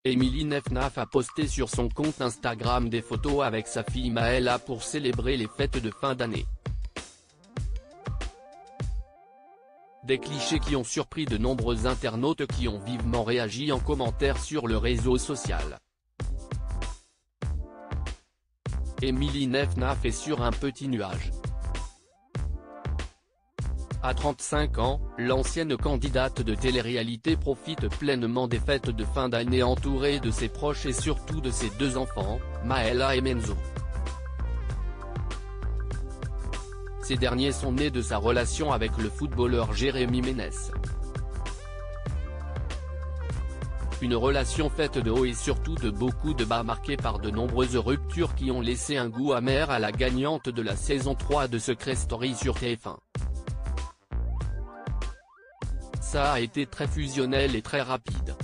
Emily Nefnaf a posté sur son compte Instagram des photos avec sa fille Maëla pour célébrer les fêtes de fin d'année. Des clichés qui ont surpris de nombreux internautes qui ont vivement réagi en commentaire sur le réseau social. Emily Nefnaf est sur un petit nuage. À 35 ans, l'ancienne candidate de télé-réalité profite pleinement des fêtes de fin d'année entourée de ses proches et surtout de ses deux enfants, Maëla et Menzo. Ces derniers sont nés de sa relation avec le footballeur Jérémy Ménès. Une relation faite de hauts et surtout de beaucoup de bas marquée par de nombreuses ruptures qui ont laissé un goût amer à la gagnante de la saison 3 de Secret Story sur TF1. Ça a été très fusionnel et très rapide.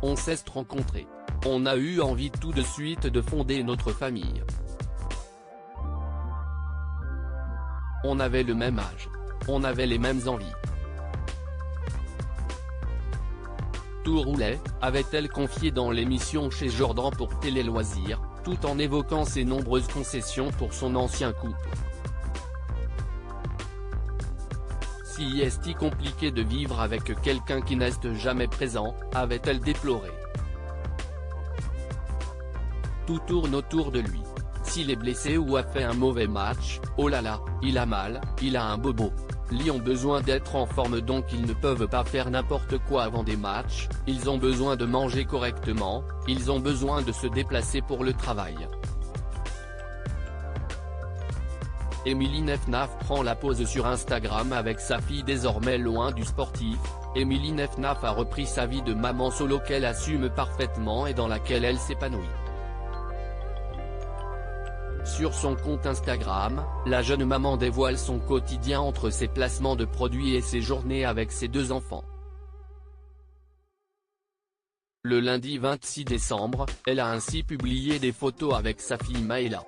On s'est rencontrés. On a eu envie tout de suite de fonder notre famille. On avait le même âge. On avait les mêmes envies. Tout roulait, avait-elle confié dans l'émission Chez Jordan pour Télé Loisirs, tout en évoquant ses nombreuses concessions pour son ancien couple. Si est-il compliqué de vivre avec quelqu'un qui n'est jamais présent, avait-elle déploré. Tout tourne autour de lui. S'il est blessé ou a fait un mauvais match, oh là là, il a mal, il a un bobo. Ils ont besoin d'être en forme donc ils ne peuvent pas faire n'importe quoi avant des matchs, ils ont besoin de manger correctement, ils ont besoin de se déplacer pour le travail. Emily Nefnaf prend la pose sur Instagram avec sa fille désormais loin du sportif. Emily Nefnaf a repris sa vie de maman solo qu'elle assume parfaitement et dans laquelle elle s'épanouit. Sur son compte Instagram, la jeune maman dévoile son quotidien entre ses placements de produits et ses journées avec ses deux enfants. Le lundi 26 décembre, elle a ainsi publié des photos avec sa fille Maëla.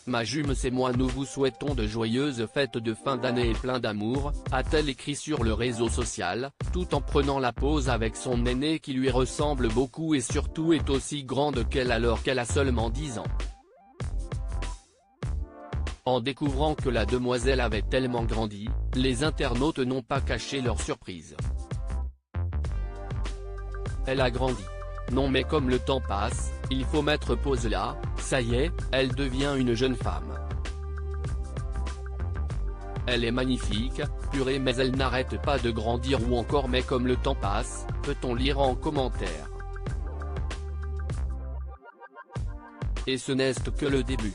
Ma jume c'est moi nous vous souhaitons de joyeuses fêtes de fin d'année et plein d'amour, a-t-elle écrit sur le réseau social, tout en prenant la pose avec son aînée qui lui ressemble beaucoup et surtout est aussi grande qu'elle alors qu'elle a seulement 10 ans. En découvrant que la demoiselle avait tellement grandi, les internautes n'ont pas caché leur surprise. Elle a grandi. Non mais comme le temps passe, il faut mettre pause là, ça y est, elle devient une jeune femme. Elle est magnifique, purée mais elle n'arrête pas de grandir ou encore mais comme le temps passe, peut-on lire en commentaire. Et ce n'est que le début.